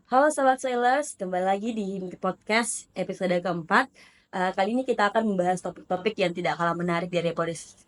Halo Sobat Sailors, kembali lagi di Himti Podcast episode keempat. Kali ini kita akan membahas topik-topik yang tidak kalah menarik dari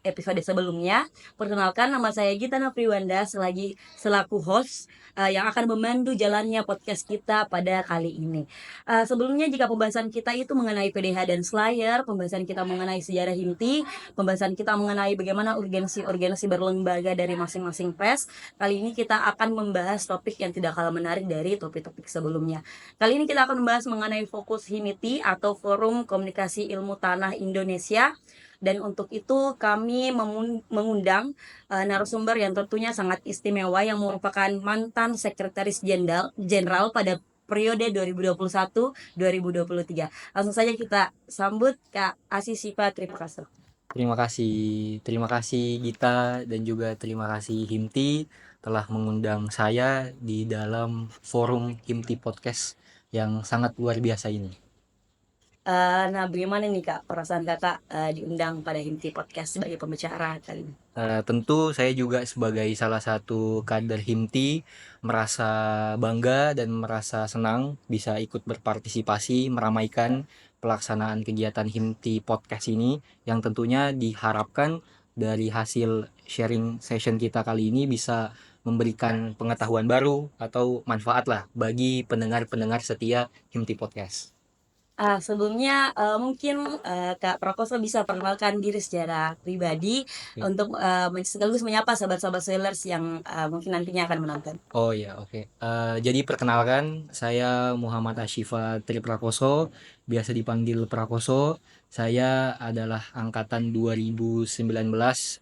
episode sebelumnya. Perkenalkan, nama saya Gita Novriwanda selaku host yang akan memandu jalannya podcast kita pada kali ini. Sebelumnya, jika pembahasan kita itu mengenai PDH dan Slayer, pembahasan kita mengenai sejarah Himti, pembahasan kita mengenai bagaimana urgensi-urgensi berlembaga dari masing-masing PES, kali ini kita akan membahas topik yang tidak kalah menarik dari topik-topik sebelumnya. Kali ini kita akan membahas mengenai fokus HIMITI atau Forum Komunikasi Ilmu Tanah Indonesia. Dan untuk itu kami mengundang narasumber yang tentunya sangat istimewa yang merupakan mantan Sekretaris Jenderal pada periode 2021-2023. Langsung saja kita sambut Kak Asisipa. Terima kasih. Terima kasih Gita dan juga terima kasih Himti telah mengundang saya di dalam forum Himti Podcast yang sangat luar biasa ini. Nah, bagaimana nih Kak perasaan Kakak diundang pada Himti Podcast sebagai pembicara kali ini? Tentu saya juga sebagai salah satu kader Himti merasa bangga dan merasa senang bisa ikut berpartisipasi meramaikan pelaksanaan kegiatan Himti Podcast ini yang tentunya diharapkan dari hasil sharing session kita kali ini bisa memberikan pengetahuan baru atau manfaat lah bagi pendengar-pendengar setia Himti Podcast. Sebelumnya mungkin Kak Prakoso bisa perkenalkan diri secara pribadi Oke. untuk sekaligus menyapa sahabat-sahabat Sailors yang mungkin nantinya akan menonton. Oh ya, oke. Jadi perkenalkan, saya Muhammad Ashifa Triprakoso, biasa dipanggil Prakoso. Saya adalah angkatan 2019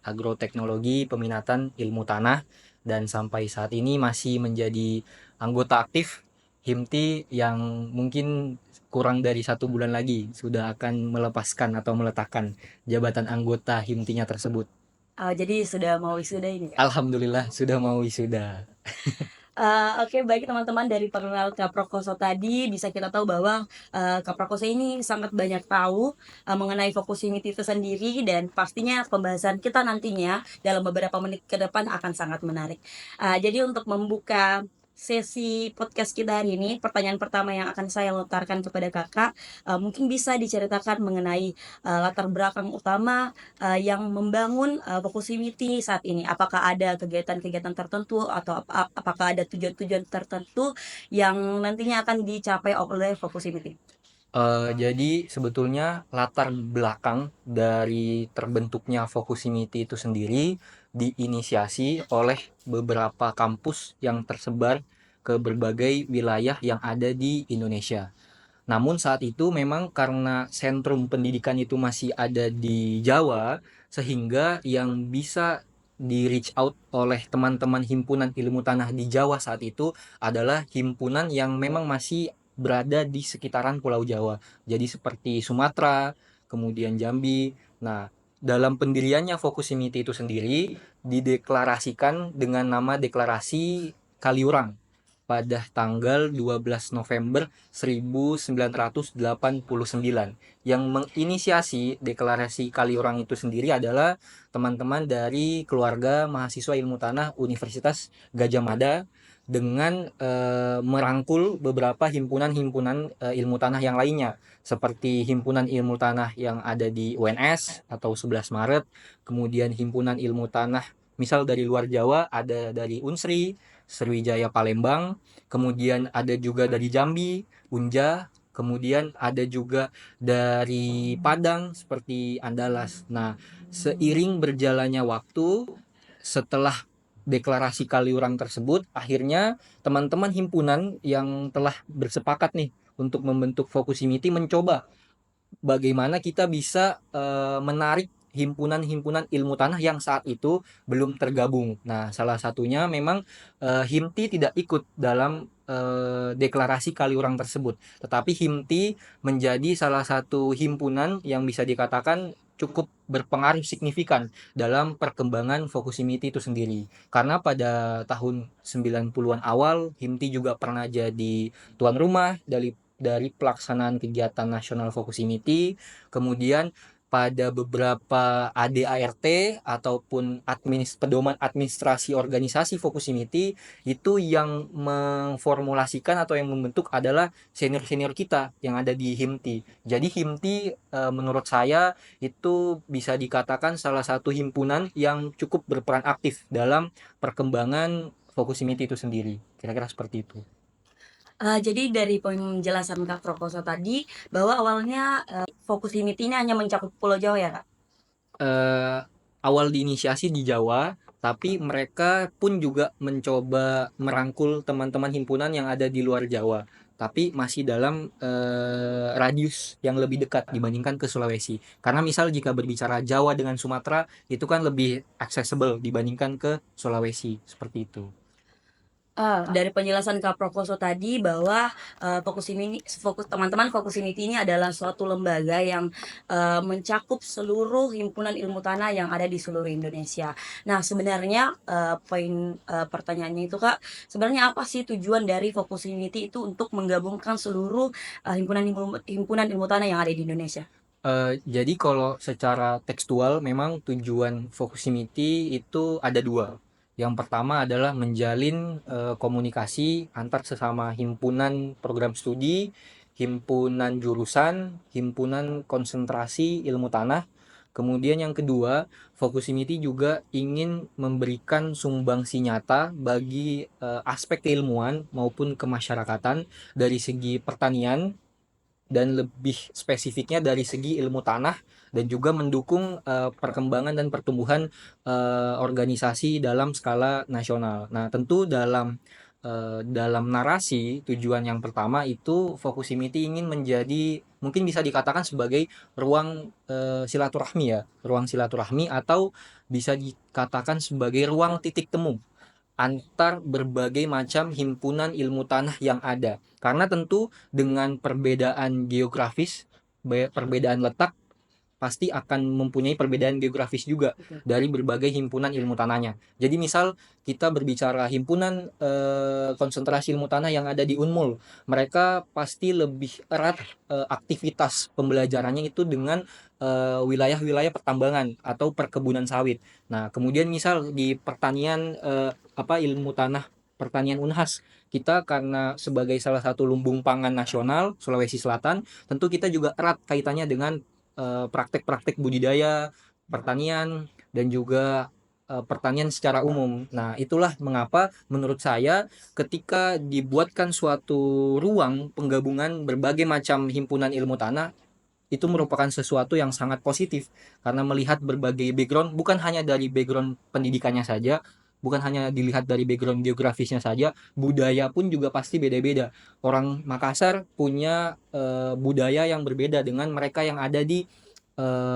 Agroteknologi Peminatan Ilmu Tanah dan sampai saat ini masih menjadi anggota aktif HIMTI yang mungkin kurang dari 1 bulan lagi sudah akan melepaskan atau meletakkan jabatan anggota HIMTI-nya tersebut. Jadi sudah mau wisuda ini Kak. Alhamdulillah sudah mau wisuda. Oke, baik teman-teman, dari perkenalan Kak Prakoso tadi bisa kita tahu bahwa Kak Prakoso ini sangat banyak tahu mengenai fokus unity itu sendiri, dan pastinya pembahasan kita nantinya dalam beberapa menit ke depan akan sangat menarik. Jadi untuk membuka sesi podcast kita hari ini, pertanyaan pertama yang akan saya lontarkan kepada Kakak, mungkin bisa diceritakan mengenai latar belakang utama yang membangun Proximity saat ini? Apakah ada kegiatan-kegiatan tertentu atau apakah ada tujuan-tujuan tertentu yang nantinya akan dicapai oleh Proximity? Jadi sebetulnya latar belakang dari terbentuknya Fokusimity itu sendiri diinisiasi oleh beberapa kampus yang tersebar ke berbagai wilayah yang ada di Indonesia. Namun saat itu memang karena sentrum pendidikan itu masih ada di Jawa, sehingga yang bisa di reach out oleh teman-teman himpunan ilmu tanah di Jawa saat itu adalah himpunan yang memang masih berada di sekitaran Pulau Jawa. Jadi seperti Sumatera, kemudian Jambi. Nah, dalam pendiriannya Fokusimity itu sendiri dideklarasikan dengan nama Deklarasi Kaliurang pada tanggal 12 November 1989. Yang menginisiasi deklarasi Kaliurang itu sendiri adalah teman-teman dari keluarga mahasiswa ilmu tanah Universitas Gajah Mada dengan merangkul beberapa himpunan-himpunan ilmu tanah yang lainnya seperti himpunan ilmu tanah yang ada di UNS atau 11 Maret, kemudian himpunan ilmu tanah misal dari luar Jawa ada dari Unsri, Sriwijaya Palembang, kemudian ada juga dari Jambi, Unja, kemudian ada juga dari Padang seperti Andalas. Nah, seiring berjalannya waktu setelah deklarasi Kaliurang tersebut, akhirnya teman-teman himpunan yang telah bersepakat nih untuk membentuk Fokusimity mencoba bagaimana kita bisa menarik himpunan-himpunan ilmu tanah yang saat itu belum tergabung. Nah, salah satunya memang HIMTI tidak ikut dalam deklarasi Kaliurang tersebut, tetapi HIMTI menjadi salah satu himpunan yang bisa dikatakan cukup berpengaruh signifikan dalam perkembangan Fokusimity itu sendiri. Karena pada tahun 90-an awal, HIMTI juga pernah jadi tuan rumah dari pelaksanaan kegiatan nasional Fokusimity. Kemudian pada beberapa ADART ataupun pedoman administrasi organisasi Fokusimiti itu yang memformulasikan atau yang membentuk adalah senior-senior kita yang ada di HIMTI. Jadi HIMTI menurut saya itu bisa dikatakan salah satu himpunan yang cukup berperan aktif dalam perkembangan Fokusimiti itu sendiri. Kira-kira seperti itu. Jadi dari penjelasan Kak Prakoso tadi bahwa awalnya fokus Unity ini hanya mencakup Pulau Jawa ya Kak? eh, Awal diinisiasi di Jawa, tapi mereka pun juga mencoba merangkul teman-teman himpunan yang ada di luar Jawa, tapi masih dalam radius yang lebih dekat dibandingkan ke Sulawesi. Karena misal jika berbicara Jawa dengan Sumatera, itu kan lebih accessible dibandingkan ke Sulawesi, seperti itu. Dari penjelasan Kak Prakoso tadi bahwa fokus teman-teman Fokus Unity ini adalah suatu lembaga yang mencakup seluruh himpunan ilmu tanah yang ada di seluruh Indonesia. Nah, sebenarnya pertanyaannya itu Kak, sebenarnya apa sih tujuan dari Fokus Unity itu untuk menggabungkan seluruh himpunan ilmu tanah yang ada di Indonesia? Jadi kalau secara tekstual memang tujuan Fokusimiti itu ada dua. Yang pertama adalah menjalin komunikasi antar sesama himpunan program studi, himpunan jurusan, himpunan konsentrasi ilmu tanah. Kemudian yang kedua, Fokusimiti juga ingin memberikan sumbangsi nyata bagi aspek keilmuan maupun kemasyarakatan dari segi pertanian dan lebih spesifiknya dari segi ilmu tanah dan juga mendukung perkembangan dan pertumbuhan organisasi dalam skala nasional. Nah, tentu dalam narasi tujuan yang pertama itu Fokusimiti ingin menjadi mungkin bisa dikatakan sebagai ruang silaturahmi ya, ruang silaturahmi atau bisa dikatakan sebagai ruang titik temu antar berbagai macam himpunan ilmu tanah yang ada. Karena tentu dengan perbedaan geografis, perbedaan letak pasti akan mempunyai perbedaan geografis juga Betul. dari berbagai himpunan ilmu tanahnya. Jadi misal kita berbicara himpunan konsentrasi ilmu tanah yang ada di Unmul, mereka pasti lebih erat aktivitas pembelajarannya itu dengan wilayah-wilayah pertambangan atau perkebunan sawit. Nah, kemudian misal di pertanian ilmu tanah pertanian Unhas, kita karena sebagai salah satu lumbung pangan nasional Sulawesi Selatan, tentu kita juga erat kaitannya dengan praktek-praktek budidaya, pertanian, dan juga pertanian secara umum. Nah, itulah mengapa menurut saya ketika dibuatkan suatu ruang penggabungan berbagai macam himpunan ilmu tanah, itu merupakan sesuatu yang sangat positif karena melihat berbagai background, bukan hanya dari background pendidikannya saja, bukan hanya dilihat dari background geografisnya saja, budaya pun juga pasti beda-beda. Orang Makassar punya budaya yang berbeda dengan mereka yang ada di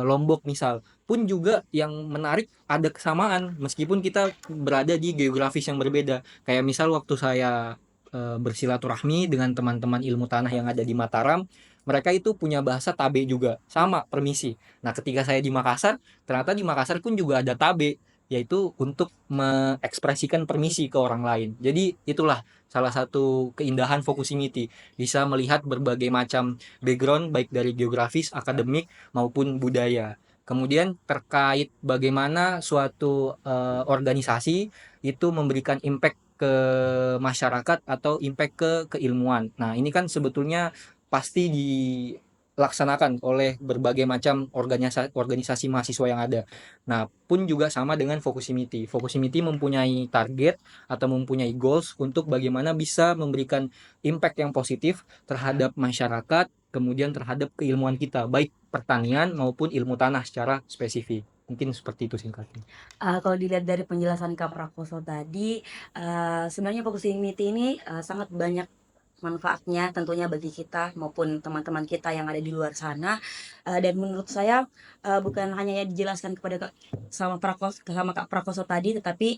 Lombok misal. Pun juga yang menarik ada kesamaan meskipun kita berada di geografis yang berbeda. Kayak misal waktu saya bersilaturahmi dengan teman-teman ilmu tanah yang ada di Mataram, mereka itu punya bahasa Tabe juga, sama permisi. Nah, ketika saya di Makassar, ternyata di Makassar pun juga ada Tabe, yaitu untuk mengekspresikan permisi ke orang lain. Jadi itulah salah satu keindahan Fokusimiti, bisa melihat berbagai macam background baik dari geografis, akademik maupun budaya. Kemudian terkait bagaimana suatu organisasi itu memberikan impact ke masyarakat atau impact ke keilmuan. Nah, ini kan sebetulnya pasti dilaksanakan oleh berbagai macam organisasi mahasiswa yang ada. Nah, pun juga sama dengan Fokusimiti. Fokusimiti mempunyai target atau mempunyai goals untuk bagaimana bisa memberikan impact yang positif terhadap masyarakat, kemudian terhadap keilmuan kita, baik pertanian maupun ilmu tanah secara spesifik. Mungkin seperti itu singkatnya. Kalau dilihat dari penjelasan Kak Prakoso tadi, sebenarnya Fokus Unity ini sangat banyak manfaatnya tentunya bagi kita maupun teman-teman kita yang ada di luar sana, dan menurut saya bukan hanya ya dijelaskan kepada sama Kak Prakoso tadi, tetapi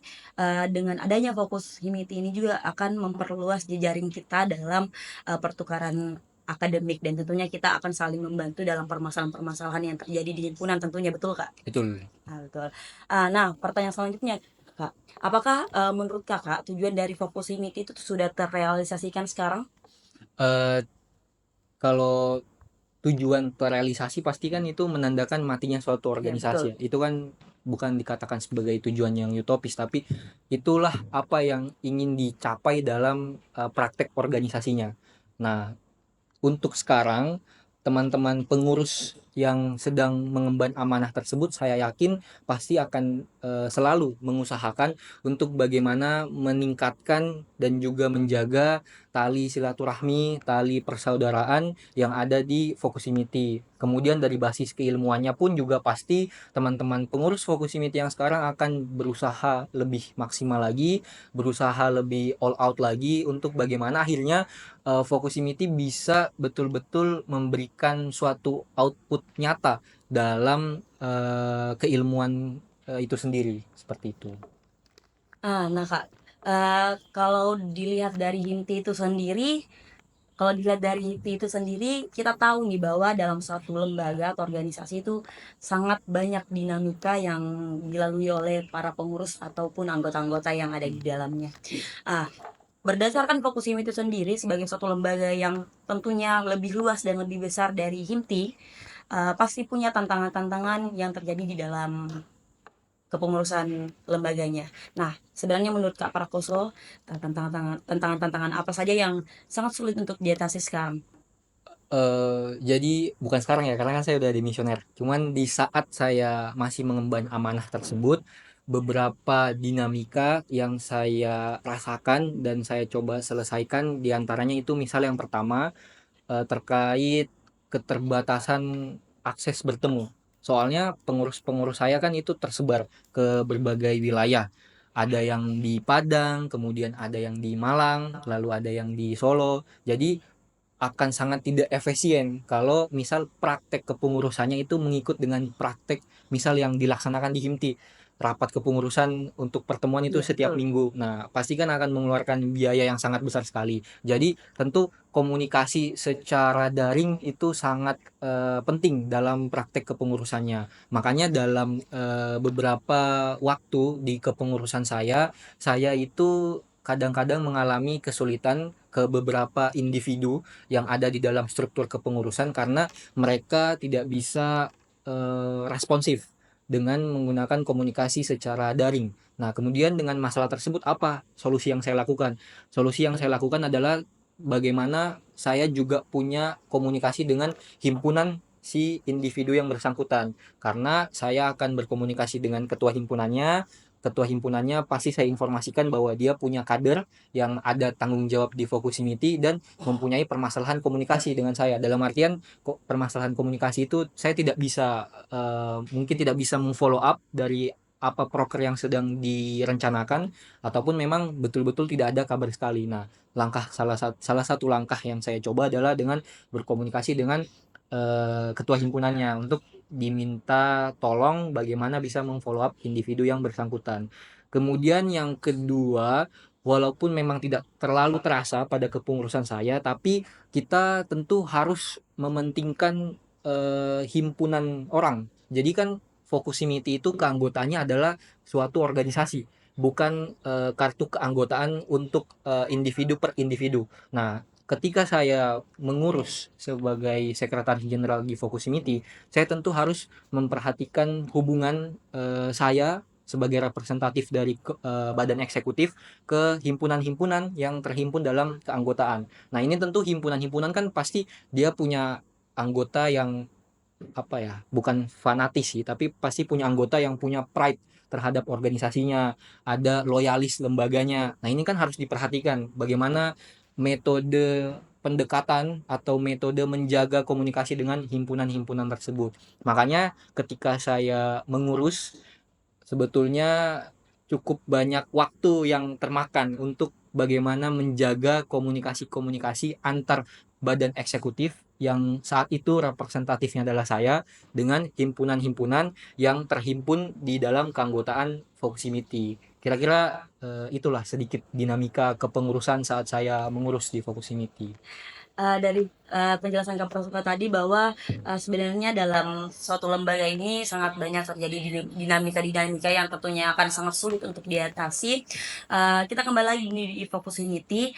dengan adanya Fokus Unity ini juga akan memperluas jejaring kita dalam pertukaran akademik, dan tentunya kita akan saling membantu dalam permasalahan-permasalahan yang terjadi di himpunan tentunya, betul Kak? Betul. Betul. Nah, pertanyaan selanjutnya, Kak, apakah menurut Kakak tujuan dari Fokus Unity itu sudah terrealisasikan sekarang? Eh, Kalau tujuan terrealisasi pasti kan itu menandakan matinya suatu Ya, betul. organisasi ya. Itu kan bukan dikatakan sebagai tujuan yang utopis, tapi itulah apa yang ingin dicapai dalam praktek organisasinya. Nah, untuk sekarang teman-teman pengurus yang sedang mengemban amanah tersebut, saya yakin pasti akan selalu mengusahakan untuk bagaimana meningkatkan dan juga menjaga tali silaturahmi, tali persaudaraan yang ada di Fokusimiti. Kemudian dari basis keilmuannya pun juga pasti teman-teman pengurus Fokusimiti yang sekarang akan berusaha lebih maksimal lagi, berusaha lebih all out lagi untuk bagaimana akhirnya Fokusimiti bisa betul-betul memberikan suatu output nyata dalam keilmuan itu sendiri, seperti itu. Nah Kak, kalau dilihat dari HIMTI itu sendiri, kita tahu nih bahwa dalam suatu lembaga atau organisasi itu sangat banyak dinamika yang dilalui oleh para pengurus ataupun anggota-anggota yang ada di dalamnya. Ah, Berdasarkan Fokusim itu sendiri sebagai suatu lembaga yang tentunya lebih luas dan lebih besar dari HIMTI, pasti punya tantangan-tantangan yang terjadi di dalam kepengurusan lembaganya. Nah, sebenarnya menurut Kak Prakoso, tantangan-tantangan apa saja yang sangat sulit untuk diatasi sekarang? Jadi bukan sekarang ya, karena kan saya udah dimisioner. Cuman di saat saya masih mengemban amanah tersebut, beberapa dinamika yang saya rasakan dan saya coba selesaikan, diantaranya itu misal yang pertama terkait keterbatasan akses bertemu. Soalnya pengurus-pengurus saya kan itu tersebar ke berbagai wilayah. Ada yang di Padang, kemudian ada yang di Malang, lalu ada yang di Solo. Jadi akan sangat tidak efisien kalau misal praktek kepengurusannya itu mengikut dengan praktek misal yang dilaksanakan di HIMTI, rapat kepengurusan untuk pertemuan itu Iya, setiap betul. minggu. Nah, pasti kan akan mengeluarkan biaya yang sangat besar sekali. Jadi, tentu komunikasi secara daring itu sangat penting dalam praktek kepengurusannya. Makanya dalam beberapa waktu di kepengurusan saya itu kadang-kadang mengalami kesulitan ke beberapa individu yang ada di dalam struktur kepengurusan karena mereka tidak bisa responsif dengan menggunakan komunikasi secara daring. Nah, kemudian dengan masalah tersebut apa solusi yang saya lakukan? Solusi yang saya lakukan adalah bagaimana saya juga punya komunikasi dengan himpunan si individu yang bersangkutan. Karena saya akan berkomunikasi dengan ketua himpunannya pasti saya informasikan bahwa dia punya kader yang ada tanggung jawab di Fokusimiti dan mempunyai permasalahan komunikasi dengan saya. Dalam artian permasalahan komunikasi itu saya tidak bisa mungkin tidak bisa memfollow up dari apa proker yang sedang direncanakan ataupun memang betul-betul tidak ada kabar sekali. Nah, salah satu langkah yang saya coba adalah dengan berkomunikasi dengan ketua himpunannya untuk diminta tolong bagaimana bisa memfollow up individu yang bersangkutan. Kemudian yang kedua, walaupun memang tidak terlalu terasa pada kepengurusan saya, tapi kita tentu harus mementingkan himpunan orang. Jadi kan Fokusimiti itu keanggotaannya adalah suatu organisasi, bukan kartu keanggotaan untuk individu per individu. Nah, ketika saya mengurus sebagai sekretaris jenderal di Fokusimiti, saya tentu harus memperhatikan hubungan saya sebagai representatif dari badan eksekutif ke himpunan-himpunan yang terhimpun dalam keanggotaan. Nah, ini tentu himpunan-himpunan kan pasti dia punya anggota yang apa ya, bukan fanatis sih, tapi pasti punya anggota yang punya pride terhadap organisasinya, ada loyalis lembaganya. Nah, ini kan harus diperhatikan bagaimana metode pendekatan atau metode menjaga komunikasi dengan himpunan-himpunan tersebut. Makanya ketika saya mengurus, sebetulnya cukup banyak waktu yang termakan untuk bagaimana menjaga komunikasi-komunikasi antar badan eksekutif yang saat itu representatifnya adalah saya dengan himpunan-himpunan yang terhimpun di dalam keanggotaan Fokusimiti. Kira-kira itulah sedikit dinamika kepengurusan saat saya mengurus di Fokusimiti. dari penjelasan Kak Prasoka tadi bahwa sebenarnya dalam suatu lembaga ini sangat banyak terjadi dinamika-dinamika yang tentunya akan sangat sulit untuk diatasi. Kita kembali lagi di Focus Unity.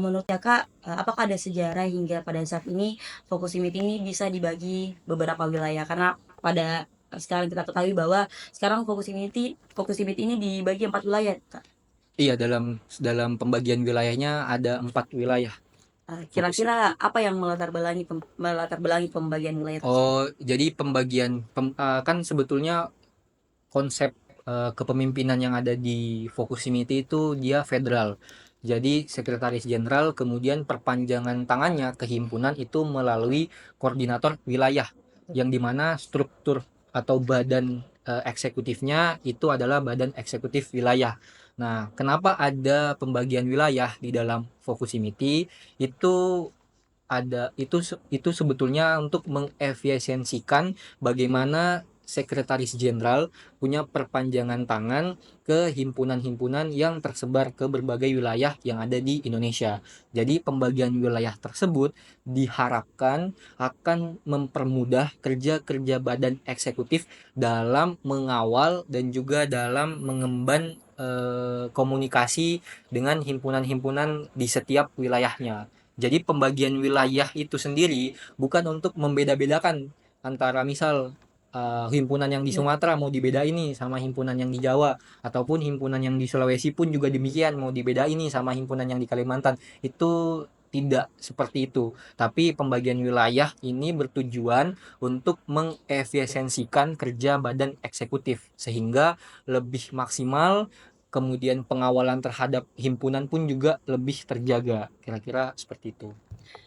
Menurut Kakak, apakah ada sejarah hingga pada saat ini Focus Unity ini bisa dibagi beberapa wilayah? Karena pada sekarang kita ketahui bahwa sekarang Focus Unity ini dibagi 4 wilayah, Kak. Iya, dalam pembagian wilayahnya ada 4 wilayah fokus. Kira-kira apa yang melatar belangi pembagian wilayah tersebut? Oh, jadi kan sebetulnya konsep kepemimpinan yang ada di Fokusimiti itu dia federal. Jadi sekretaris jenderal kemudian perpanjangan tangannya ke himpunan itu melalui koordinator wilayah, yang dimana struktur atau badan eksekutifnya itu adalah badan eksekutif wilayah. Nah, kenapa ada pembagian wilayah di dalam Fokusimiti? Itu itu sebetulnya untuk mengefisiensikan bagaimana sekretaris jenderal punya perpanjangan tangan ke himpunan-himpunan yang tersebar ke berbagai wilayah yang ada di Indonesia. Jadi pembagian wilayah tersebut diharapkan akan mempermudah kerja-kerja badan eksekutif dalam mengawal dan juga dalam mengemban komunikasi dengan himpunan-himpunan di setiap wilayahnya. Jadi pembagian wilayah itu sendiri bukan untuk membeda-bedakan antara misal himpunan yang di Ya. Sumatera mau dibedain nih sama himpunan yang di Jawa, ataupun himpunan yang di Sulawesi pun juga demikian mau dibedain nih sama himpunan yang di Kalimantan. Itu tidak seperti itu. Tapi pembagian wilayah ini bertujuan untuk mengefisiensikan kerja badan eksekutif sehingga lebih maksimal, kemudian pengawalan terhadap himpunan pun juga lebih terjaga, kira-kira seperti itu.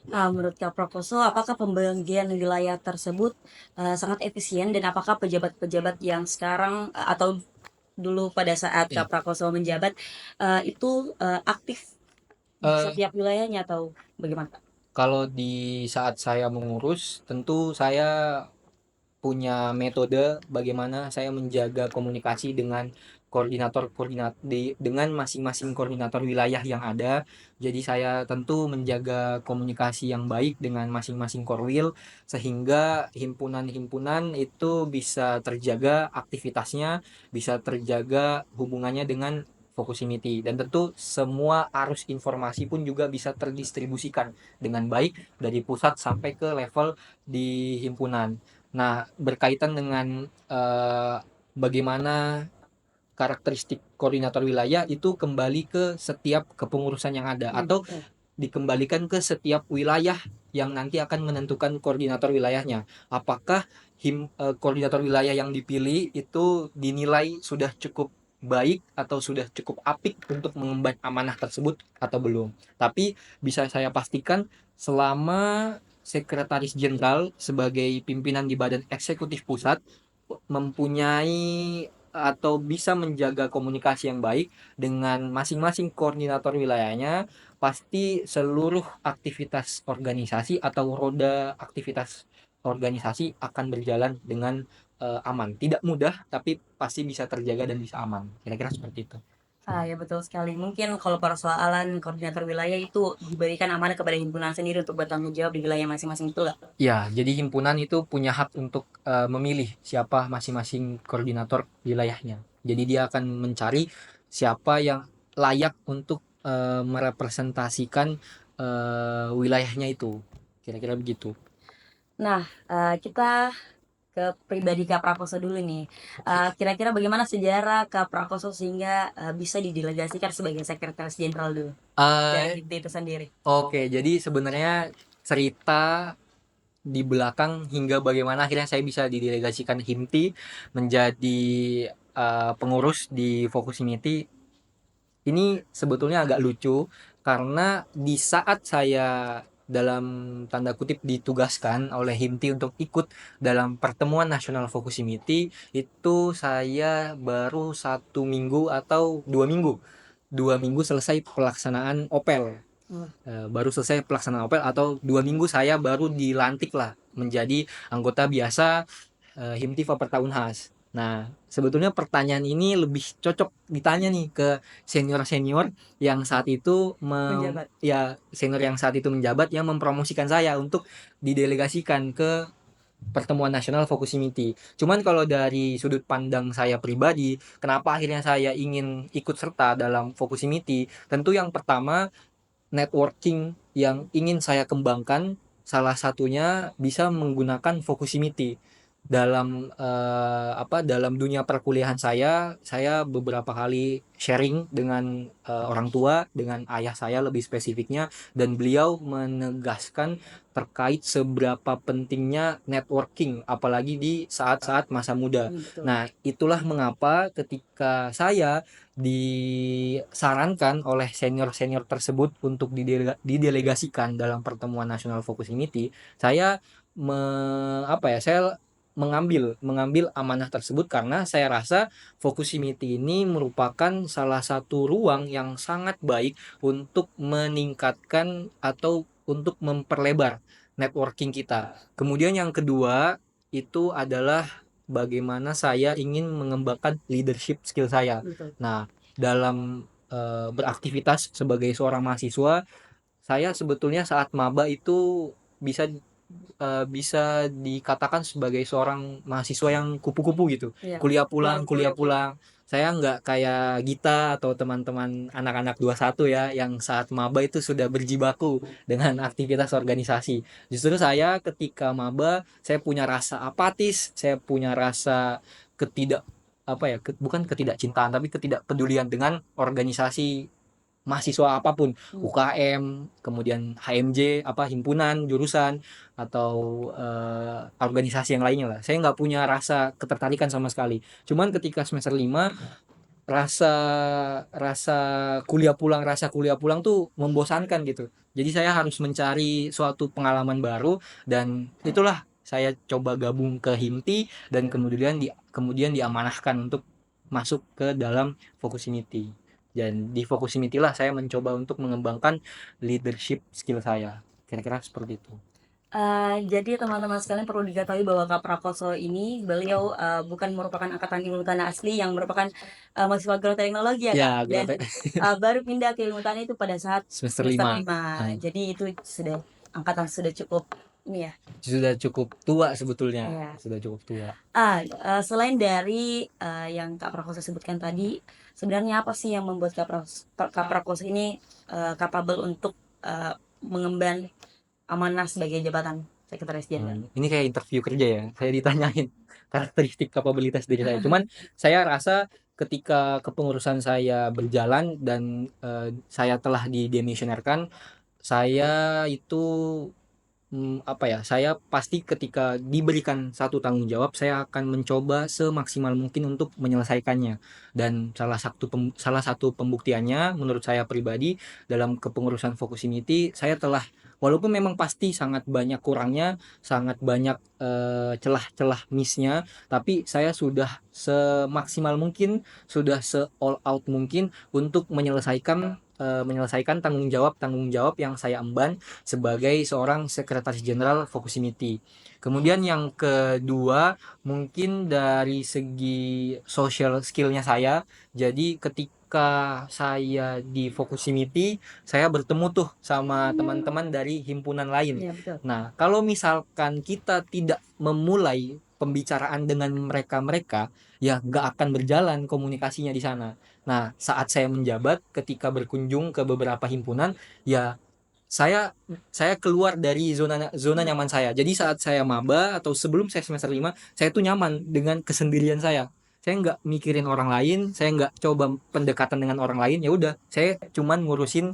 Menurut Kak Prakoso, apakah pembagian wilayah tersebut sangat efisien dan apakah pejabat-pejabat yang sekarang atau dulu pada saat Iya. Kak Prakoso menjabat itu aktif di Eh, setiap wilayahnya atau bagaimana, Kak? Kalau di saat saya mengurus, tentu saya punya metode bagaimana saya menjaga komunikasi dengan dengan masing-masing koordinator wilayah yang ada. Jadi saya tentu menjaga komunikasi yang baik dengan masing-masing korwil sehingga himpunan-himpunan itu bisa terjaga aktivitasnya, bisa terjaga hubungannya dengan Fokusimiti, dan tentu semua arus informasi pun juga bisa terdistribusikan dengan baik dari pusat sampai ke level di himpunan. Nah, berkaitan dengan bagaimana karakteristik koordinator wilayah itu kembali ke setiap kepengurusan yang ada, atau Betul. dikembalikan ke setiap wilayah yang nanti akan menentukan koordinator wilayahnya. Apakah koordinator wilayah yang dipilih itu dinilai sudah cukup baik atau sudah cukup apik untuk mengemban amanah tersebut atau belum. Tapi bisa saya pastikan, selama sekretaris jenderal sebagai pimpinan di badan eksekutif pusat mempunyai atau bisa menjaga komunikasi yang baik dengan masing-masing koordinator wilayahnya, pasti seluruh aktivitas organisasi atau roda aktivitas organisasi akan berjalan dengan aman. Tidak mudah, tapi pasti bisa terjaga dan bisa aman. Kira-kira seperti itu. Ya betul sekali. Mungkin kalau persoalan koordinator wilayah itu diberikan amanah kepada himpunan sendiri untuk bertanggung jawab di wilayah masing-masing, betul nggak? Ya, jadi himpunan itu punya hak untuk memilih siapa masing-masing koordinator wilayahnya. Jadi dia akan mencari siapa yang layak untuk merepresentasikan wilayahnya itu. Kira-kira begitu. Nah, kita ke pribadi Kak Prakoso dulu nih. Kira-kira bagaimana sejarah Kak Prakoso sehingga bisa didelegasikan sebagai sekretaris jenderal dulu dari Eh, HIMT itu sendiri? oke, jadi sebenarnya cerita di belakang hingga bagaimana akhirnya saya bisa didelegasikan HIMTI menjadi pengurus di Fokusimiti. Ini sebetulnya agak lucu karena di saat saya dalam tanda kutip ditugaskan oleh HIMTI untuk ikut dalam pertemuan nasional Fokusimiti, itu saya baru 1 minggu atau 2 minggu, 2 minggu selesai pelaksanaan OPEL. Hmm. Baru selesai pelaksanaan OPEL atau 2 minggu saya baru dilantik lah menjadi anggota biasa HIMTI Faperta Unhas. Nah, sebetulnya pertanyaan ini lebih cocok ditanya nih ke senior-senior yang saat itu Menjabat. ya senior yang saat itu menjabat yang mempromosikan saya untuk didelegasikan ke pertemuan nasional Fokusimiti. Cuman kalau dari sudut pandang saya pribadi, kenapa akhirnya saya ingin ikut serta dalam Fokusimiti? Tentu yang pertama, networking yang ingin saya kembangkan salah satunya bisa menggunakan Fokusimiti. Dalam dunia perkuliahan saya beberapa kali sharing dengan orang tua, dengan ayah saya lebih spesifiknya, dan beliau menegaskan terkait seberapa pentingnya networking apalagi di saat-saat masa muda. Betul. Nah, itulah mengapa ketika saya disarankan oleh senior-senior tersebut untuk didelegasikan dalam pertemuan nasional Fokusimiti, saya saya mengambil amanah tersebut karena saya rasa Fokusimiti ini merupakan salah satu ruang yang sangat baik untuk meningkatkan atau untuk memperlebar networking kita. Kemudian yang kedua itu adalah bagaimana saya ingin mengembangkan leadership skill saya. Betul. Nah, dalam beraktivitas sebagai seorang mahasiswa, saya sebetulnya saat maba itu bisa bisa dikatakan sebagai seorang mahasiswa yang kupu-kupu gitu. Iya. Kuliah pulang. Saya nggak kayak Gita atau teman-teman anak-anak 21 ya yang saat maba itu sudah berjibaku dengan aktivitas organisasi. Justru saya ketika maba saya punya rasa apatis, saya punya rasa ketidak bukan ketidakcintaan tapi ketidakpedulian dengan organisasi mahasiswa apapun, UKM, kemudian HMJ, himpunan, jurusan, atau organisasi yang lainnya lah. Saya nggak punya rasa ketertarikan sama sekali. Cuman ketika semester 5, rasa rasa rasa kuliah pulang tuh membosankan gitu. Jadi saya harus mencari suatu pengalaman baru dan itulah saya coba gabung ke HIMTI dan kemudian diamanahkan untuk masuk ke dalam Fokusimiti. Dan di Fokusimiti lah saya mencoba untuk mengembangkan leadership skill saya. Kira-kira seperti itu. Jadi teman-teman sekalian perlu diketahui bahwa Kak Prakoso ini beliau bukan merupakan angkatan ilmu tanah asli yang merupakan mahasiswa agroteknologi ya Kak, Ya, dan baru pindah ke ilmu tanah itu pada saat semester semester 5. 5. Jadi itu sudah angkatan sudah cukup ini ya. Sudah cukup tua sebetulnya. Ya. Sudah cukup tua. Selain dari yang Kak Prakoso sebutkan tadi, sebenarnya apa sih yang membuat Kak Prakoso ini capable untuk mengemban amanah sebagai jabatan sekretaris jenderal? Ini kayak interview kerja ya. Saya ditanyain karakteristik kapabilitas diri saya. Cuman saya rasa ketika kepengurusan saya berjalan dan saya telah didemisionerkan, saya itu saya pasti ketika diberikan satu tanggung jawab, saya akan mencoba semaksimal mungkin untuk menyelesaikannya. Dan salah satu pembuktiannya menurut saya pribadi dalam kepengurusan Fokusimiti, saya telah walaupun memang pasti sangat banyak kurangnya, sangat banyak celah-celah missnya, tapi saya sudah semaksimal mungkin, sudah se all out mungkin untuk menyelesaikan tanggung jawab yang saya emban sebagai seorang sekretaris jenderal Fokusimiti. Kemudian yang kedua, mungkin dari segi social skillnya saya. Jadi ketika saya di Fokusimiti, saya bertemu tuh sama teman-teman dari himpunan lain. Iya, betul. Nah, kalau misalkan kita tidak memulai pembicaraan dengan mereka-mereka, ya nggak akan berjalan komunikasinya di sana. Nah, saat saya menjabat, ketika berkunjung ke beberapa himpunan, ya saya saya keluar dari zona nyaman saya. Jadi saat saya maba atau sebelum saya semester 5, saya tuh nyaman dengan kesendirian saya. Saya nggak mikirin orang lain, saya nggak coba pendekatan dengan orang lain. Ya udah, saya cuman ngurusin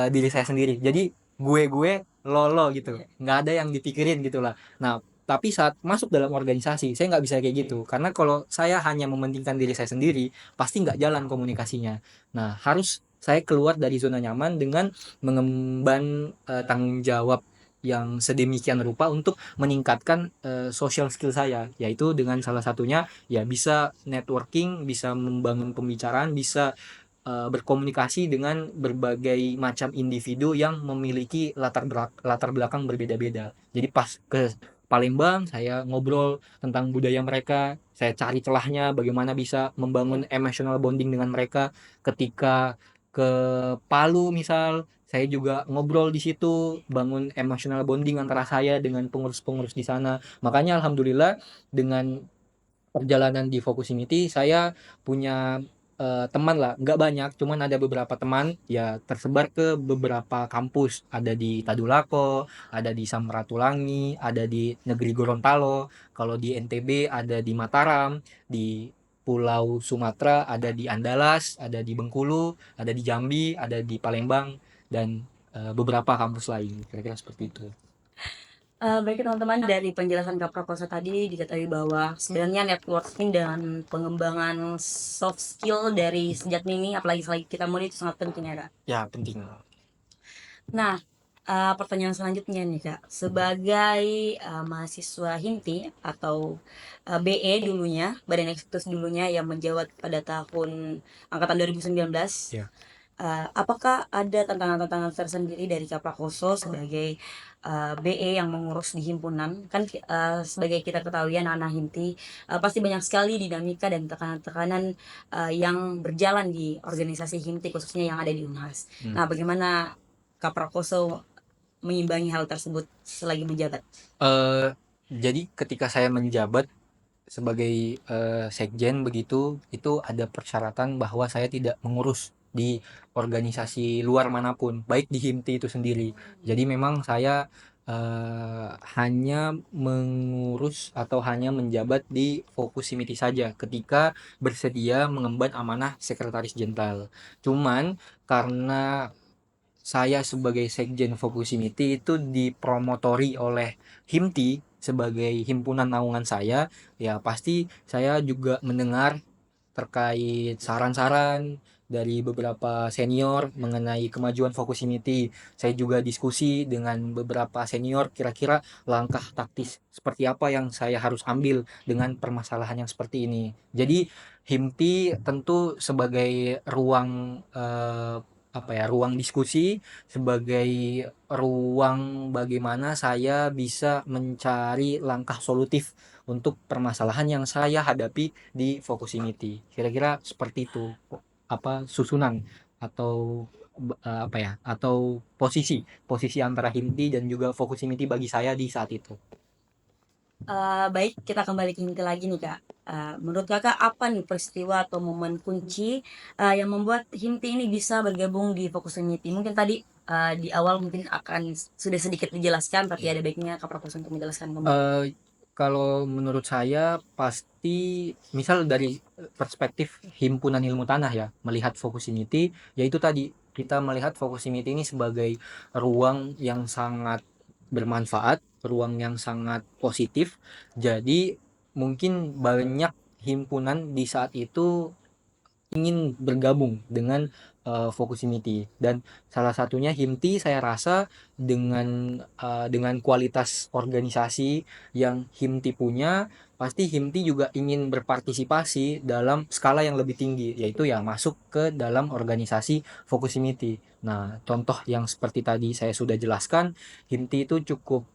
diri saya sendiri. Jadi gue lolo gitu, nggak ada yang dipikirin gitulah. Nah, tapi saat masuk dalam organisasi, saya nggak bisa kayak gitu. Karena kalau saya hanya mementingkan diri saya sendiri, pasti nggak jalan komunikasinya. Nah, harus saya keluar dari zona nyaman dengan mengemban tanggung jawab yang sedemikian rupa untuk meningkatkan social skill saya, yaitu dengan salah satunya ya bisa networking, bisa membangun pembicaraan, bisa berkomunikasi dengan berbagai macam individu yang memiliki latar belakang berbeda-beda. Jadi Palembang, saya ngobrol tentang budaya mereka, saya cari celahnya bagaimana bisa membangun emotional bonding dengan mereka. Ketika ke Palu misal, saya juga ngobrol di situ, bangun emotional bonding antara saya dengan pengurus-pengurus di sana. Makanya alhamdulillah dengan perjalanan di Focusimity saya punya teman lah, nggak banyak, cuman ada beberapa teman ya tersebar ke beberapa kampus, ada di Tadulako, ada di Samratulangi, ada di Negeri Gorontalo, kalau di NTB ada di Mataram, di Pulau Sumatera ada di Andalas, ada di Bengkulu, ada di Jambi, ada di Palembang, dan beberapa kampus lain, kira-kira seperti itu. Baik teman-teman, dari penjelasan Kak Prakoso tadi diketahui bahwa sebenarnya networking dan pengembangan soft skill dari sejak dini, apalagi selagi kita muda, itu sangat penting ya Kak. Ya, penting. Nah, pertanyaan selanjutnya nih Kak, sebagai mahasiswa HIMPI atau BE dulunya, Badan Eksekutif dulunya yang menjabat pada tahun angkatan 2019, Ya. apakah ada tantangan-tantangan tersendiri dari Kak Prakoso sebagai BE yang mengurus di himpunan? Kan sebagai kita ketahui anak-anak HIMPI pasti banyak sekali dinamika dan tekanan-tekanan yang berjalan di organisasi HIMPI khususnya yang ada di Unhas. Nah, bagaimana Kak Prakoso mengimbangi hal tersebut selagi menjabat? Jadi ketika saya menjabat sebagai sekjen begitu, itu ada persyaratan bahwa saya tidak mengurus di organisasi luar manapun, baik di HIMTI itu sendiri. Jadi memang saya hanya mengurus atau hanya menjabat di Focusimity saja ketika bersedia mengemban amanah sekretaris jenderal. Cuman karena saya sebagai sekjen Focusimity itu dipromotori oleh HIMTI sebagai himpunan naungan saya, ya pasti saya juga mendengar terkait saran-saran dari beberapa senior mengenai kemajuan Focusimity. Saya juga diskusi dengan beberapa senior kira-kira langkah taktis seperti apa yang saya harus ambil dengan permasalahan yang seperti ini. Jadi HIMTI tentu sebagai ruang ruang diskusi, sebagai ruang bagaimana saya bisa mencari langkah solutif untuk permasalahan yang saya hadapi di Focusimity. Kira-kira seperti itu susunan atau atau posisi posisi antara HIMTI dan juga Focusimity bagi saya di saat itu. Baik, kita kembali ke inti lagi nih Kak. Menurut Kakak apa nih peristiwa atau momen kunci yang membuat HIMPI ini bisa bergabung di Focusimity? Mungkin tadi di awal mungkin akan sudah sedikit dijelaskan, tapi ada baiknya Kak Prakoso untuk menjelaskan kembali. Eh, Kalau menurut saya pasti misal dari perspektif himpunan ilmu tanah ya, melihat Focusimity, yaitu tadi kita melihat Focusimity ini sebagai ruang yang sangat bermanfaat, ruang yang sangat positif. Jadi mungkin banyak himpunan di saat itu ingin bergabung dengan Focusimity, dan salah satunya HIMTI. Saya rasa dengan kualitas organisasi yang HIMTI punya, pasti HIMTI juga ingin berpartisipasi dalam skala yang lebih tinggi, yaitu ya masuk ke dalam organisasi Focusimity. Nah, contoh yang seperti tadi saya sudah jelaskan, HIMTI itu cukup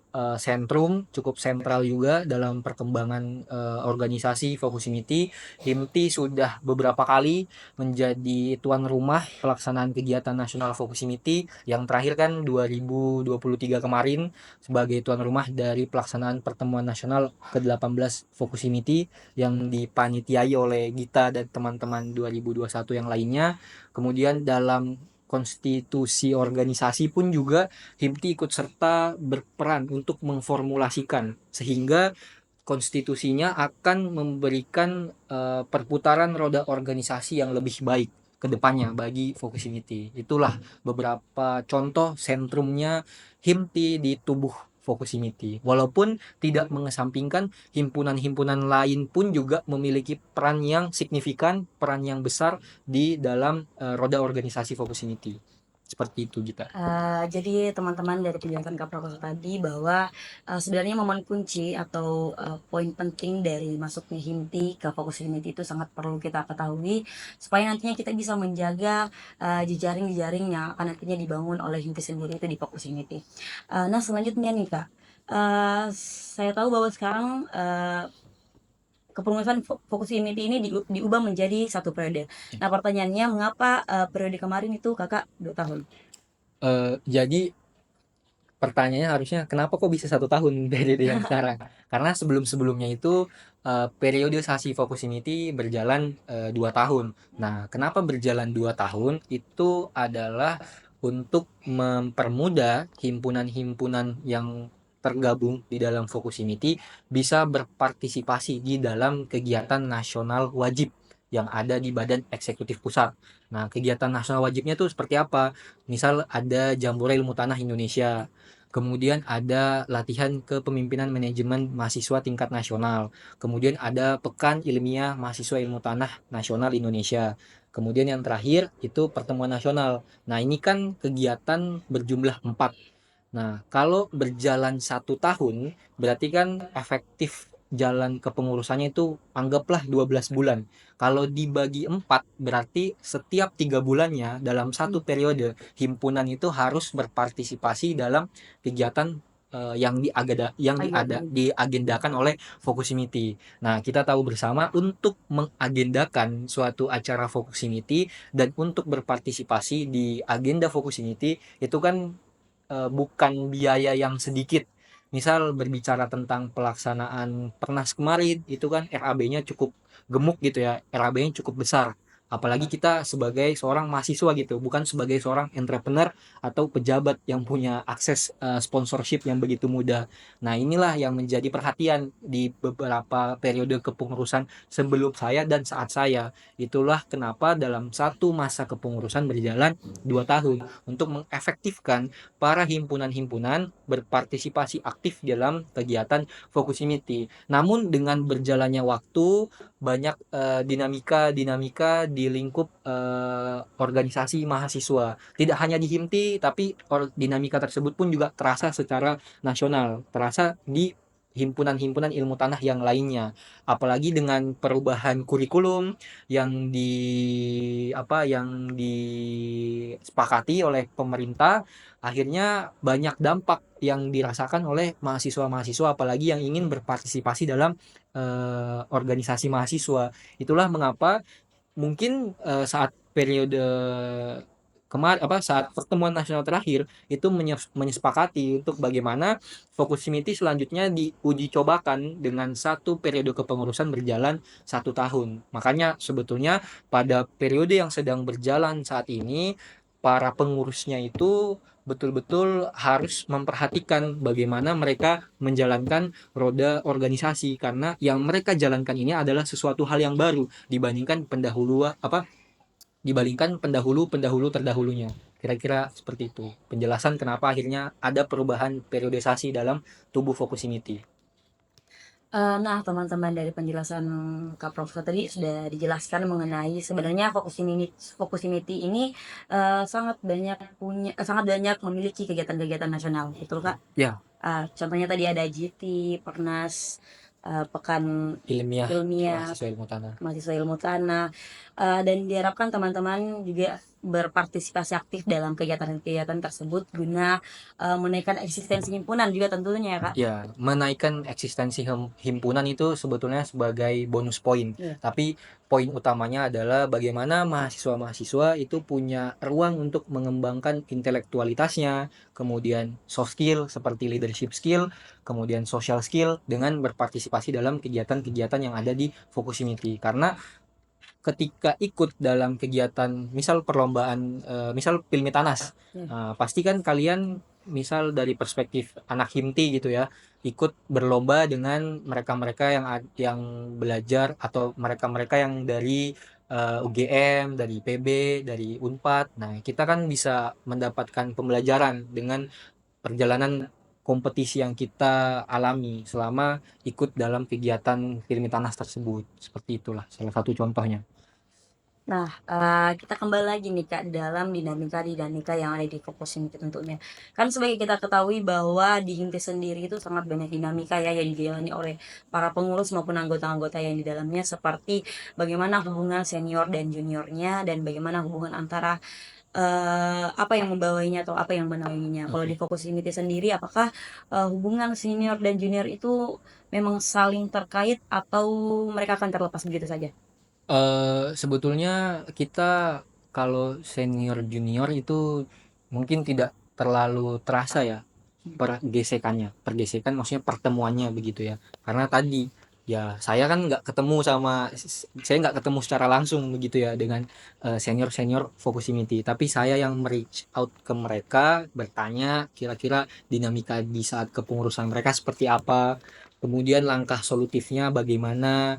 sentral juga dalam perkembangan organisasi Focusimity. HIMTI sudah beberapa kali menjadi tuan rumah pelaksanaan kegiatan nasional Focusimity, yang terakhir kan 2023 kemarin sebagai tuan rumah dari pelaksanaan pertemuan nasional ke-18 Focusimity yang dipanitiai oleh Gita dan teman-teman 2021 yang lainnya. Kemudian dalam konstitusi organisasi pun juga HIMTI ikut serta berperan untuk memformulasikan, sehingga konstitusinya akan memberikan perputaran roda organisasi yang lebih baik ke depannya bagi Focusimity. Itulah beberapa contoh sentrumnya HIMTI di tubuh Focusimity. Walaupun tidak mengesampingkan himpunan-himpunan lain pun juga memiliki peran yang signifikan, peran yang besar di dalam roda organisasi Focusimity. Seperti itu kita. Jadi teman-teman, dari penjelasan Kak Prakoso tadi bahwa sebenarnya momen kunci atau poin penting dari masuknya HIMTI ke Focusimity itu sangat perlu kita ketahui supaya nantinya kita bisa menjaga jejaring-jejaring yang akan nantinya dibangun oleh HIMTI sendiri itu di Focusimity. Nah, selanjutnya nih Kak, Saya tahu bahwa sekarang kepengurusan Fokus Unity ini diubah menjadi 1 periode. Nah, pertanyaannya mengapa periode kemarin itu Kakak 2 tahun? Jadi pertanyaannya harusnya kenapa kok bisa 1 tahun periode yang sekarang? Karena sebelum-sebelumnya itu periodisasi Focus Unity berjalan 2 tahun. Nah, kenapa berjalan 2 tahun? Itu adalah untuk mempermudah himpunan-himpunan yang tergabung di dalam Focus Unity bisa berpartisipasi di dalam kegiatan nasional wajib yang ada di Badan Eksekutif Pusat. Nah, kegiatan nasional wajibnya itu seperti apa? Misal ada Jambore Ilmu Tanah Indonesia, kemudian ada latihan kepemimpinan manajemen mahasiswa tingkat nasional, kemudian ada Pekan Ilmiah Mahasiswa Ilmu Tanah Nasional Indonesia, kemudian yang terakhir itu pertemuan nasional. Nah, ini kan kegiatan berjumlah 4. Nah, kalau berjalan 1 tahun, berarti kan efektif jalan kepengurusannya itu anggaplah 12 bulan. Kalau dibagi 4, berarti setiap 3 bulannya dalam satu periode, himpunan itu harus berpartisipasi dalam kegiatan yang diagendakan oleh Fokusimity. Nah, kita tahu bersama untuk mengagendakan suatu acara Fokusimity dan untuk berpartisipasi di agenda Fokusimity itu kan bukan biaya yang sedikit. Misal berbicara tentang pelaksanaan Pernas kemarin, itu kan RAB-nya cukup gemuk gitu ya, RAB-nya cukup besar. Apalagi kita sebagai seorang mahasiswa gitu, bukan sebagai seorang entrepreneur atau pejabat yang punya akses sponsorship yang begitu mudah. Nah, inilah yang menjadi perhatian di beberapa periode kepengurusan sebelum saya dan saat saya. Itulah kenapa dalam satu masa kepengurusan berjalan 2 tahun untuk mengefektifkan para himpunan-himpunan berpartisipasi aktif dalam kegiatan Fokusimity. Namun dengan berjalannya waktu, banyak dinamika-dinamika di lingkup organisasi mahasiswa. Tidak hanya di HIMTI, tapi dinamika tersebut pun juga terasa secara nasional, terasa di himpunan-himpunan ilmu tanah yang lainnya. Apalagi dengan perubahan kurikulum yang yang disepakati oleh pemerintah, akhirnya banyak dampak yang dirasakan oleh mahasiswa-mahasiswa apalagi yang ingin berpartisipasi dalam organisasi mahasiswa. Itulah mengapa mungkin saat periode saat pertemuan nasional terakhir itu menyepakati untuk bagaimana Fokusimity selanjutnya diuji cobakan dengan satu periode kepengurusan berjalan 1 tahun. Makanya sebetulnya pada periode yang sedang berjalan saat ini para pengurusnya itu betul-betul harus memperhatikan bagaimana mereka menjalankan roda organisasi, karena yang mereka jalankan ini adalah sesuatu hal yang baru dibandingkan pendahulu terdahulunya. Kira-kira seperti itu penjelasan kenapa akhirnya ada perubahan periodisasi dalam tubuh Fokusimity. Nah, teman-teman, dari penjelasan Kak Profesor tadi sudah dijelaskan mengenai sebenarnya Fokusimity ini sangat banyak memiliki kegiatan-kegiatan nasional, betul Kak? Ya, Contohnya tadi ada GT, Pernas, Pekan ilmiah Ilmiah mahasiswa ilmu tanah. Mahasiswa Ilmu Tanah, dan diharapkan teman-teman juga berpartisipasi aktif dalam kegiatan-kegiatan tersebut guna menaikkan eksistensi himpunan juga tentunya ya Kak. Ya, menaikkan eksistensi himpunan itu sebetulnya sebagai bonus poin. Iya. Tapi poin utamanya adalah bagaimana mahasiswa-mahasiswa itu punya ruang untuk mengembangkan intelektualitasnya, kemudian soft skill seperti leadership skill, kemudian social skill dengan berpartisipasi dalam kegiatan-kegiatan yang ada di Fokusimity. Karena ketika ikut dalam kegiatan misal perlombaan misal Pilmi Tanas, pasti kan kalian misal dari perspektif anak himti gitu ya, ikut berlomba dengan mereka-mereka yang belajar atau mereka-mereka yang dari UGM, dari IPB, dari Unpad. Nah, kita kan bisa mendapatkan pembelajaran dengan perjalanan kompetisi yang kita alami selama ikut dalam kegiatan Pilmi Tanas tersebut. Seperti itulah salah satu contohnya. Nah, kita kembali lagi nih Kak dalam dinamika-dinamika yang ada di Fokus Inti tentunya. Kan sebagai kita ketahui bahwa di Inti sendiri itu sangat banyak dinamika ya yang dijalani oleh para pengurus maupun anggota-anggota yang di dalamnya, seperti bagaimana hubungan senior dan juniornya dan bagaimana hubungan antara apa yang membawainya atau apa yang menaunginya. Kalau di Oke. Focusmity sendiri apakah, hubungan senior dan junior itu memang saling terkait atau mereka akan terlepas begitu saja? Sebetulnya kita kalau senior junior itu mungkin tidak terlalu terasa ya pergesekan maksudnya pertemuannya begitu ya. Karena tadi ya saya kan saya nggak ketemu secara langsung begitu ya dengan senior senior Focusmity, tapi saya yang reach out ke mereka bertanya kira-kira dinamika di saat kepengurusan mereka seperti apa, kemudian langkah solutifnya bagaimana,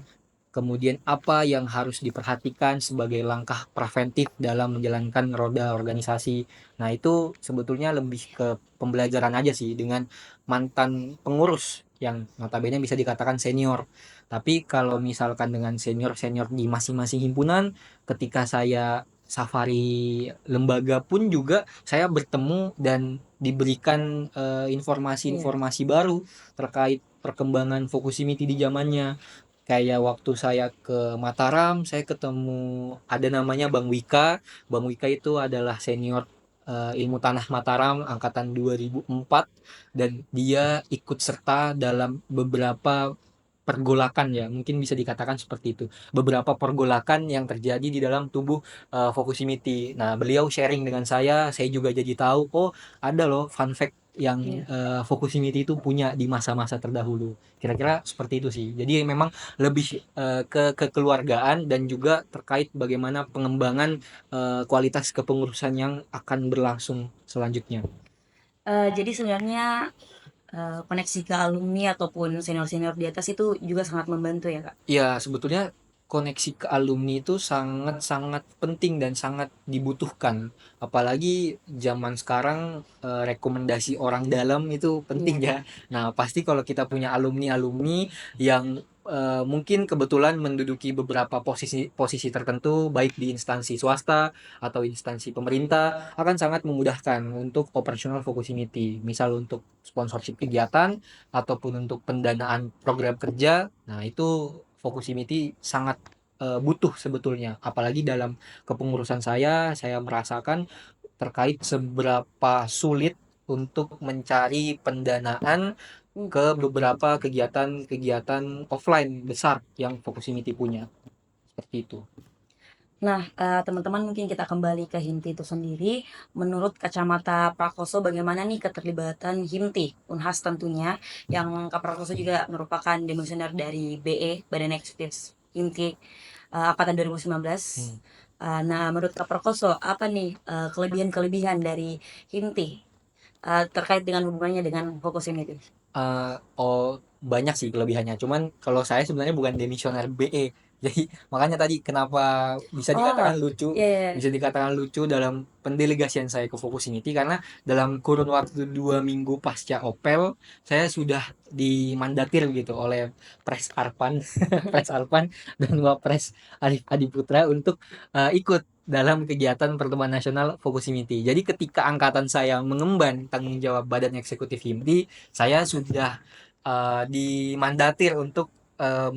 kemudian apa yang harus diperhatikan sebagai langkah preventif dalam menjalankan roda organisasi. Nah, itu sebetulnya lebih ke pembelajaran aja sih dengan mantan pengurus yang notabene bisa dikatakan senior. Tapi kalau misalkan dengan senior-senior di masing-masing himpunan, ketika saya safari lembaga pun juga saya bertemu dan diberikan Iya. informasi-informasi baru terkait perkembangan Focusmity di zamannya. Kayak waktu saya ke Mataram, saya ketemu ada namanya Bang Wika. Bang Wika itu adalah senior ilmu tanah Mataram angkatan 2004, dan dia ikut serta dalam beberapa pergolakan ya, mungkin bisa dikatakan seperti itu. Beberapa pergolakan yang terjadi di dalam tubuh Focusmity. Nah, beliau sharing dengan saya juga jadi tahu, oh ada loh fun fact yang Iya. Focusmity itu punya di masa-masa terdahulu. Kira-kira seperti itu sih. Jadi memang lebih ke kekeluargaan dan juga terkait bagaimana pengembangan kualitas kepengurusan yang akan berlangsung selanjutnya. Jadi sebenarnya, koneksi ke alumni ataupun senior-senior di atas itu juga sangat membantu ya, Kak? Ya, sebetulnya koneksi ke alumni itu sangat-sangat penting dan sangat dibutuhkan. Apalagi zaman sekarang rekomendasi orang dalam itu Iya. penting ya. Nah, pasti kalau kita punya alumni-alumni yang mungkin kebetulan menduduki beberapa posisi posisi tertentu baik di instansi swasta atau instansi pemerintah, akan sangat memudahkan untuk operasional Focusmity. Misal untuk sponsorship kegiatan ataupun untuk pendanaan program kerja. Nah, itu Focusmity sangat butuh sebetulnya. Apalagi dalam kepengurusan saya merasakan terkait seberapa sulit untuk mencari pendanaan Mmm. ke beberapa kegiatan-kegiatan offline besar yang Focusmity punya. Seperti itu. Nah, teman-teman mungkin kita kembali ke Himti itu sendiri. Menurut kacamata Prakoso bagaimana nih keterlibatan Himti, Unhas tentunya, yang Kak Prakoso juga merupakan demisioner dari BE, Badan Eksekutif Himti, angkatan 2019. Hmm. Nah, menurut Kak Prakoso apa nih, kelebihan-kelebihan dari Himti, terkait dengan hubungannya dengan Fokus ini tuh? Oh, banyak sih kelebihannya. Cuman kalau saya sebenarnya bukan demisioner BE. Jadi makanya tadi kenapa Oh, iya, iya, iya. bisa dikatakan lucu dalam pendelegasian saya ke Focusmity, karena dalam kurun waktu 2 minggu pasca Opel saya sudah dimandatir gitu oleh Pres Arpan, Pres Arpan dan Wapres Arif Adi Putra untuk ikut dalam kegiatan pertemuan nasional Focusmity. Jadi ketika angkatan saya mengemban tanggung jawab Badan Eksekutif HIMDI, saya sudah dimandatir untuk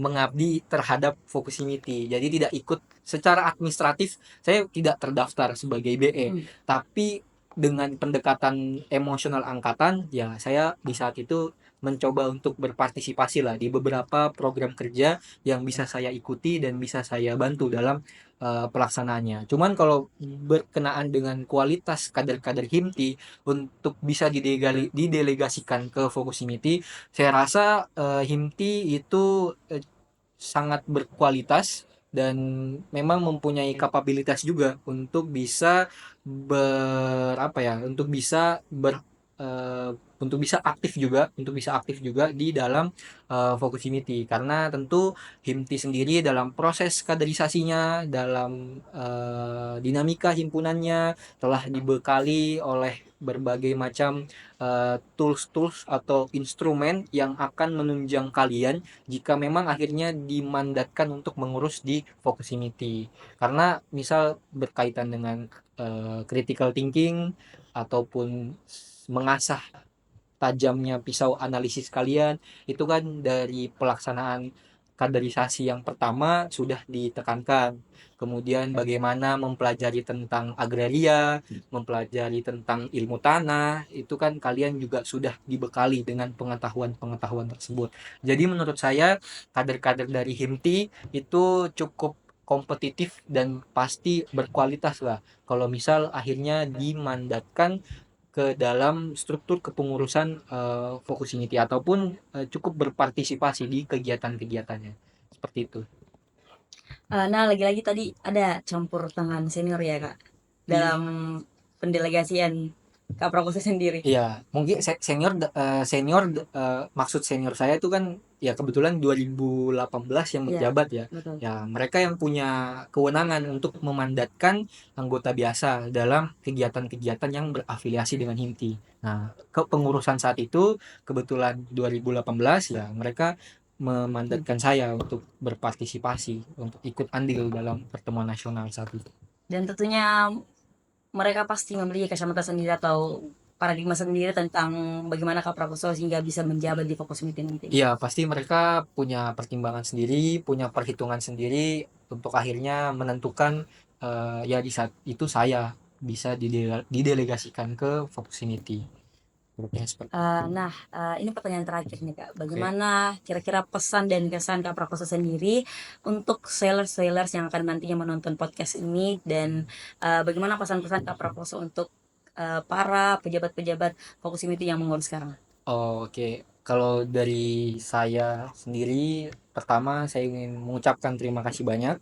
mengabdi terhadap Focusmity. Jadi tidak ikut secara administratif, saya tidak terdaftar sebagai BE, Mhm. tapi dengan pendekatan emosional angkatan, ya saya di saat itu mencoba untuk berpartisipasi lah di beberapa program kerja yang bisa saya ikuti dan bisa saya bantu dalam pelaksanaannya. Cuman kalau berkenaan dengan kualitas kader-kader HIMTI untuk bisa didelegasikan ke Focusmity, saya rasa Himti itu sangat berkualitas dan memang mempunyai kapabilitas juga untuk bisa eh, untuk bisa aktif juga di dalam Focusmity, karena tentu Himti sendiri dalam proses kaderisasinya, dalam dinamika himpunannya telah dibekali oleh berbagai macam tools-tools atau instrumen yang akan menunjang kalian jika memang akhirnya dimandatkan untuk mengurus di Focusmity. Karena misal berkaitan dengan critical thinking ataupun mengasah tajamnya pisau analisis kalian, itu kan dari pelaksanaan kaderisasi yang pertama sudah ditekankan. Kemudian bagaimana mempelajari tentang agraria, mempelajari tentang ilmu tanah, itu kan kalian juga sudah dibekali dengan pengetahuan-pengetahuan tersebut. Jadi menurut saya kader-kader dari HIMTI itu cukup kompetitif dan pasti berkualitas lah. Kalau misal akhirnya dimandatkan ke dalam struktur kepengurusan Fokus Unity ataupun cukup berpartisipasi di kegiatan-kegiatannya. Seperti itu. Nah, lagi-lagi tadi ada campur tangan senior ya, Kak, dalam pendelegasian Kak Prakoso sendiri. Iya, mungkin senior senior maksud senior saya itu kan ya kebetulan 2018 yang Iya, menjabat ya. betul. Ya, mereka yang punya kewenangan untuk memandatkan anggota biasa dalam kegiatan-kegiatan yang berafiliasi dengan HIMTI. Nah, kepengurusan saat itu kebetulan 2018 ya mereka memandatkan saya untuk berpartisipasi untuk ikut andil dalam pertemuan nasional saat itu. Dan tentunya mereka pasti memiliki kacamata sendiri atau paradigma sendiri tentang bagaimana Kak Prakoso sehingga bisa menjabat di Fokus Meeting nanti. Iya, pasti mereka punya pertimbangan sendiri, punya perhitungan sendiri untuk akhirnya menentukan ya di saat itu saya bisa didelegasikan ke Foxinity. Menurutnya seperti itu. Ini pertanyaan terakhir nih Kak. Oke. Bagaimana kira-kira pesan dan kesan Kak Prakoso sendiri untuk sellers-sellers yang akan nantinya menonton podcast ini dan bagaimana pesan-pesan Kak Prakoso untuk para pejabat-pejabat Fokus Unity yang mengurus sekarang? Oh, oke. Kalau dari saya sendiri, pertama saya ingin mengucapkan terima kasih banyak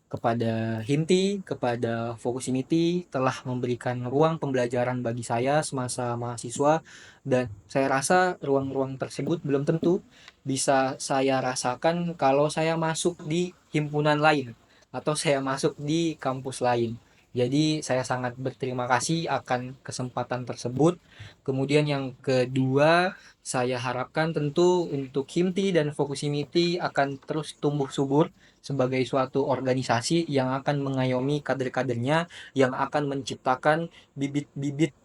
kepada HIMTI, kepada Fokus Unity telah memberikan ruang pembelajaran bagi saya semasa mahasiswa dan saya rasa ruang-ruang tersebut belum tentu bisa saya rasakan kalau saya masuk di himpunan lain atau saya masuk di kampus lain. Jadi saya sangat berterima kasih akan kesempatan tersebut. Kemudian yang kedua, saya harapkan tentu untuk HIMTI dan Fokus Unity akan terus tumbuh subur sebagai suatu organisasi yang akan mengayomi kader-kadernya, yang akan menciptakan bibit-bibit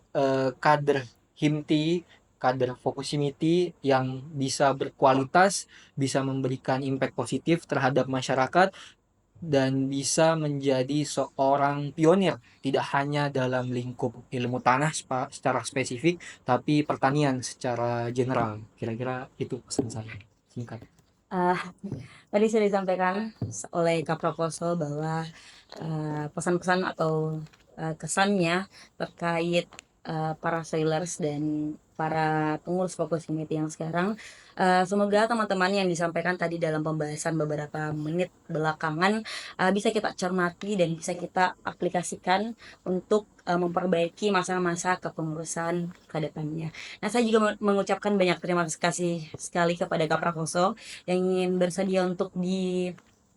kader HIMTI, kader Fokusimiti yang bisa berkualitas, bisa memberikan impact positif terhadap masyarakat, dan bisa menjadi seorang pionir tidak hanya dalam lingkup ilmu tanah secara spesifik tapi pertanian secara general. Kira-kira itu pesan saya singkat. Uh, Tadi sudah disampaikan oleh Kak Prakoso bahwa pesan-pesan atau kesannya terkait para sailors dan para pengurus Fokus Unity yang sekarang. Semoga teman-teman yang disampaikan tadi dalam pembahasan beberapa menit belakangan bisa kita cermati dan bisa kita aplikasikan untuk memperbaiki masa-masa kepengurusan ke depannya. Nah, saya juga mengucapkan banyak terima kasih sekali kepada Kak Prakoso yang ingin bersedia untuk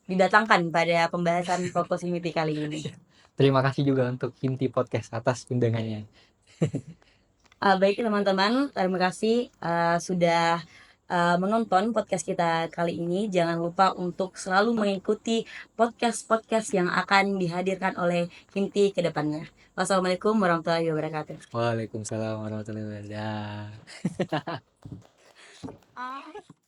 didatangkan pada pembahasan Fokus Unity kali ini. Terima kasih juga untuk Hinti Podcast atas undangannya. Baik teman-teman, terima kasih sudah menonton podcast kita kali ini. Jangan lupa untuk selalu mengikuti podcast-podcast yang akan dihadirkan oleh Hinti ke depannya. Wassalamualaikum warahmatullahi wabarakatuh. Waalaikumsalam warahmatullahi wabarakatuh.